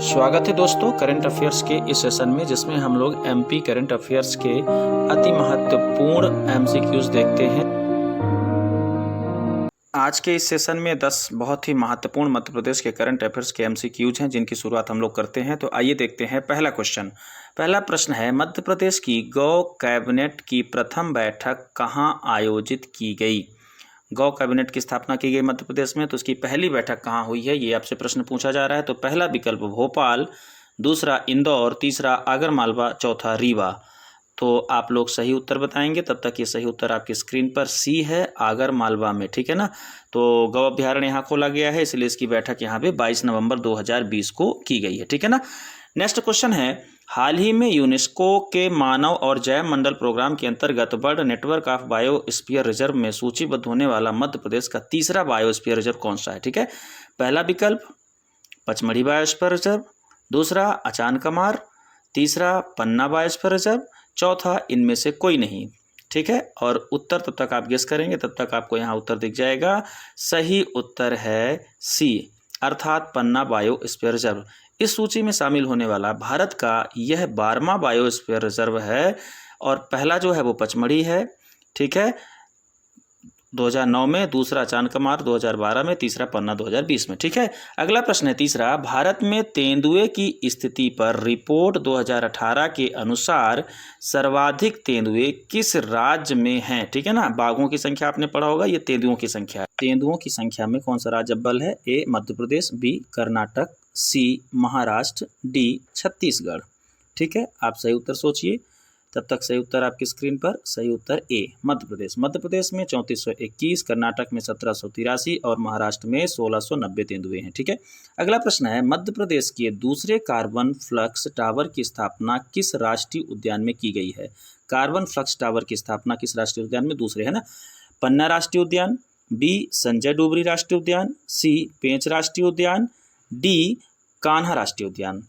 स्वागत है दोस्तों करंट अफेयर्स के इस सेशन में, जिसमें हम लोग एमपी करंट अफेयर्स के अति महत्वपूर्ण एमसीक्यूज देखते हैं। आज के इस सेशन में 10 बहुत ही महत्वपूर्ण मध्य प्रदेश के करंट अफेयर्स के एमसीक्यूज हैं, जिनकी शुरुआत हम लोग करते हैं। तो आइए देखते हैं पहला क्वेश्चन। पहला प्रश्न है, मध्य प्रदेश की गौ कैबिनेट की प्रथम बैठक कहाँ आयोजित की गई? गौ कैबिनेट की स्थापना की गई मध्य प्रदेश में, तो उसकी पहली बैठक कहाँ हुई है, ये आपसे प्रश्न पूछा जा रहा है। तो पहला विकल्प भोपाल, दूसरा इंदौर, तीसरा आगरमालवा, चौथा रीवा। तो आप लोग सही उत्तर बताएंगे। तब तक ये सही उत्तर आपकी स्क्रीन पर सी है, आगरमालवा में, ठीक है ना। तो गौ अभ्यारण्य यहाँ खोला गया है, इसलिए इसकी बैठक यहाँ पे 22 नवंबर 2020 को की गई है, ठीक है ना। नेक्स्ट क्वेश्चन है, हाल ही में यूनेस्को के मानव और जैव मंडल प्रोग्राम के अंतर्गत bird network of biosphere reserve में सूचीबद्ध होने वाला मध्य प्रदेश का तीसरा बायोस्फीयर रिजर्व कौन सा है? ठीक है, पहला विकल्प पचमढ़ी बायोस्फीयर रिजर्व, दूसरा अचान कमार, तीसरा पन्ना बायोस्फीयर रिजर्व, चौथा इनमें से कोई नहीं, ठीक है। और उत्तर तब तक आप गेस करेंगे, तब तक आपको यहाँ उत्तर दिख जाएगा। सही उत्तर है सी, अर्थात पन्ना बायोस्फीयर रिजर्व। इस सूची में शामिल होने वाला भारत का यह 12वां बायोस्फीयर रिजर्व है, और पहला जो है वो पचमढ़ी है, ठीक है, 2009 में, दूसरा चांदकमार 2012 में, तीसरा पन्ना 2020 में, ठीक है। अगला प्रश्न है तीसरा, भारत में तेंदुए की स्थिति पर रिपोर्ट 2018 के अनुसार सर्वाधिक तेंदुए किस राज्य में हैं? ठीक है ना, बाघों की संख्या आपने पढ़ा होगा, ये तेंदुओं की संख्या है। तेंदुओं की संख्या में कौन सा राज्य अव्वल है? ए मध्य प्रदेश, बी कर्नाटक, सी महाराष्ट्र, डी छत्तीसगढ़। ठीक है, आप सही उत्तर सोचिए। तब तक सही उत्तर आपकी स्क्रीन पर, सही उत्तर ए मध्य प्रदेश। मध्य प्रदेश में 3421, कर्नाटक में 1783 और महाराष्ट्र में 1690 तेंदुए हैं, ठीक है। अगला प्रश्न है, मध्य प्रदेश के दूसरे कार्बन फ्लक्स टावर की स्थापना किस राष्ट्रीय उद्यान में की गई है? कार्बन फ्लक्स टावर की स्थापना किस राष्ट्रीय उद्यान में? दूसरे है ना, पन्ना राष्ट्रीय उद्यान, बी संजय डोबरी राष्ट्रीय उद्यान, सी पेंच राष्ट्रीय उद्यान, डी कान्हा राष्ट्रीय उद्यान।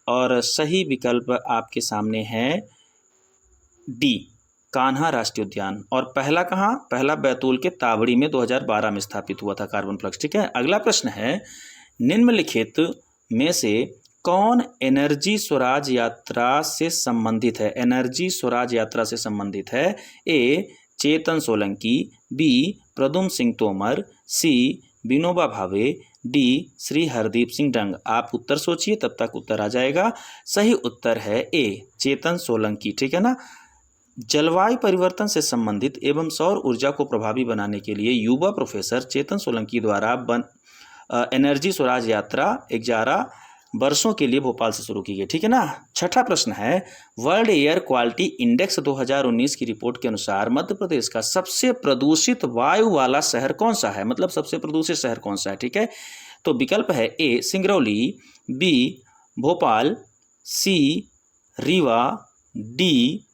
और सही विकल्प आपके सामने है डी कान्हा राष्ट्रीय उद्यान। और पहला कहाँ? पहला बैतूल के तावड़ी में 2012 में स्थापित हुआ था कार्बन फ्लक्स, ठीक है। अगला प्रश्न है, निम्नलिखित में से कौन एनर्जी स्वराज यात्रा से संबंधित है? एनर्जी स्वराज यात्रा से संबंधित है। ए चेतन सोलंकी, बी प्रद्युम्न सिंह तोमर, सी विनोबा भावे, डी श्री हरदीप सिंह डंग। आप उत्तर सोचिए, तब तक उत्तर आ जाएगा। सही उत्तर है ए चेतन सोलंकी, ठीक है ना। जलवायु परिवर्तन से संबंधित एवं सौर ऊर्जा को प्रभावी बनाने के लिए युवा प्रोफेसर चेतन सोलंकी द्वारा एनर्जी स्वराज यात्रा 11 वर्षों के लिए भोपाल से शुरू की गई, ठीक है ना। छठा प्रश्न है, वर्ल्ड एयर क्वालिटी इंडेक्स 2019 की रिपोर्ट के अनुसार मध्य प्रदेश का सबसे प्रदूषित वायु वाला शहर कौन सा है? मतलब सबसे प्रदूषित शहर कौन सा है, ठीक है। तो विकल्प है ए सिंगरौली, बी भोपाल, सी रीवा, डी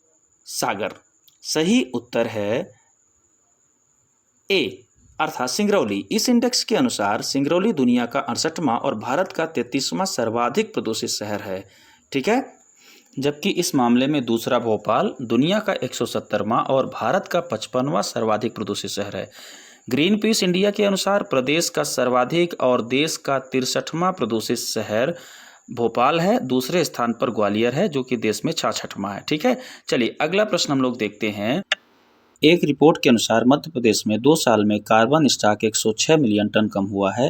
सागर। सही उत्तर है ए अर्थात सिंगरौली। इस इंडेक्स के अनुसार सिंगरौली दुनिया का 68वां और भारत का 33वां सर्वाधिक प्रदूषित शहर है, ठीक है। जबकि इस मामले में दूसरा भोपाल दुनिया का 170वां और भारत का 55वां सर्वाधिक प्रदूषित शहर है। ग्रीन पीस इंडिया के अनुसार प्रदेश का सर्वाधिक और देश का 63वां प्रदूषित शहर भोपाल है। दूसरे स्थान पर ग्वालियर है, जो कि देश में 66वां है, ठीक है। चलिए अगला प्रश्न हम लोग देखते हैं। एक रिपोर्ट के अनुसार मध्य प्रदेश में 2 साल में कार्बन स्टॉक 106 मिलियन टन कम हुआ है।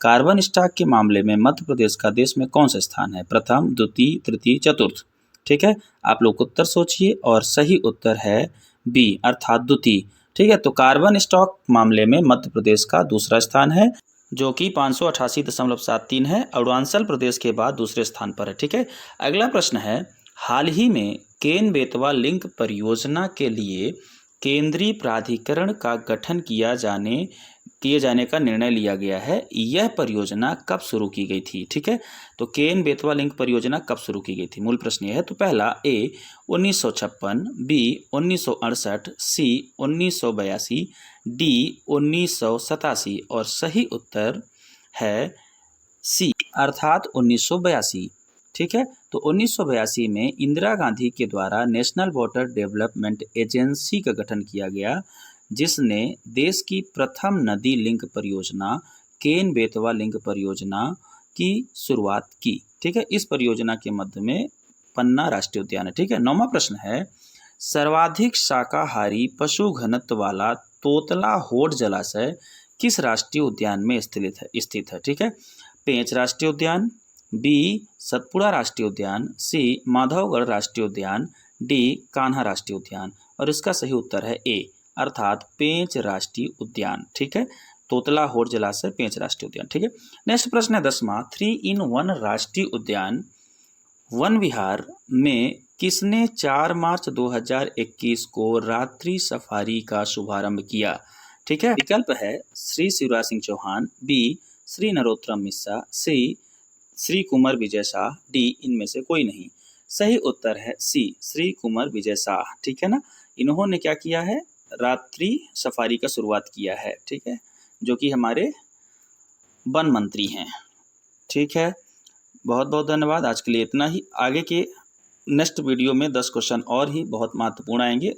कार्बन स्टॉक के मामले में मध्य प्रदेश का देश में कौन सा स्थान है? प्रथम, द्वितीय, तृतीय, चतुर्थ, ठीक है। आप लोग उत्तर सोचिए, और सही उत्तर है बी अर्थात द्वितीय, ठीक है। तो कार्बन स्टॉक मामले में मध्य प्रदेश का दूसरा स्थान है, जो कि 588.73 है। अरुणाचल प्रदेश के बाद दूसरे स्थान पर है, ठीक है। अगला प्रश्न है, हाल ही में केन बेतवा लिंक परियोजना के लिए केंद्रीय प्राधिकरण का गठन किए जाने का निर्णय लिया गया है। यह परियोजना कब शुरू की गई थी? ठीक है, तो केन बेतवा लिंक परियोजना कब शुरू की गई थी? मूल प्रश्न यह है। तो पहला ए 1956, बी 1968, सी 1982, डी 1987। और सही उत्तर है सी अर्थात 1982, ठीक है। तो 1982 में इंदिरा गांधी के द्वारा नेशनल वाटर डेवलपमेंट एजेंसी का गठन किया गया, जिसने देश की प्रथम नदी लिंक परियोजना केन बेतवा लिंक परियोजना की शुरुआत की। ठीक है, इस परियोजना के मध्य में पन्ना राष्ट्रीय उद्यान है। ठीक है, 9वां प्रश्न है, सर्वाधिक शाकाहारी पशु घनत्व वाला तोतला होड़ जलाशय किस राष्ट्रीय उद्यान में स्थित है। ठीक है, पेंच राष्ट्रीय उद्यान, बी सतपुड़ा राष्ट्रीय उद्यान, सी माधवगढ़ राष्ट्रीय उद्यान, डी कान्हा राष्ट्रीय उद्यान। और इसका सही उत्तर है ए, अर्थात पेंच राष्ट्रीय उद्यान। ठीक है, तोतला होड़ जलाशय पेंच राष्ट्रीय उद्यान। ठीक है, नेक्स्ट प्रश्न है 10वां, 3-in-1 राष्ट्रीय उद्यान वन विहार में किसने 4 मार्च 2021 को रात्रि सफारी का शुभारंभ किया। ठीक है, विकल्प है श्री शिवराज सिंह चौहान, बी श्री नरोत्तम मिश्रा, सी श्री कुंवर विजय शाह, डी इनमें से कोई नहीं। सही उत्तर है सी श्री कुंवर विजय शाह। ठीक है ना, इन्होंने क्या किया है, रात्रि सफारी का शुरुआत किया है। ठीक है, जो कि हमारे वन मंत्री हैं। ठीक है, बहुत बहुत धन्यवाद। आज के लिए इतना ही। आगे के नेक्स्ट वीडियो में 10 क्वेश्चन और ही बहुत महत्वपूर्ण आएंगे।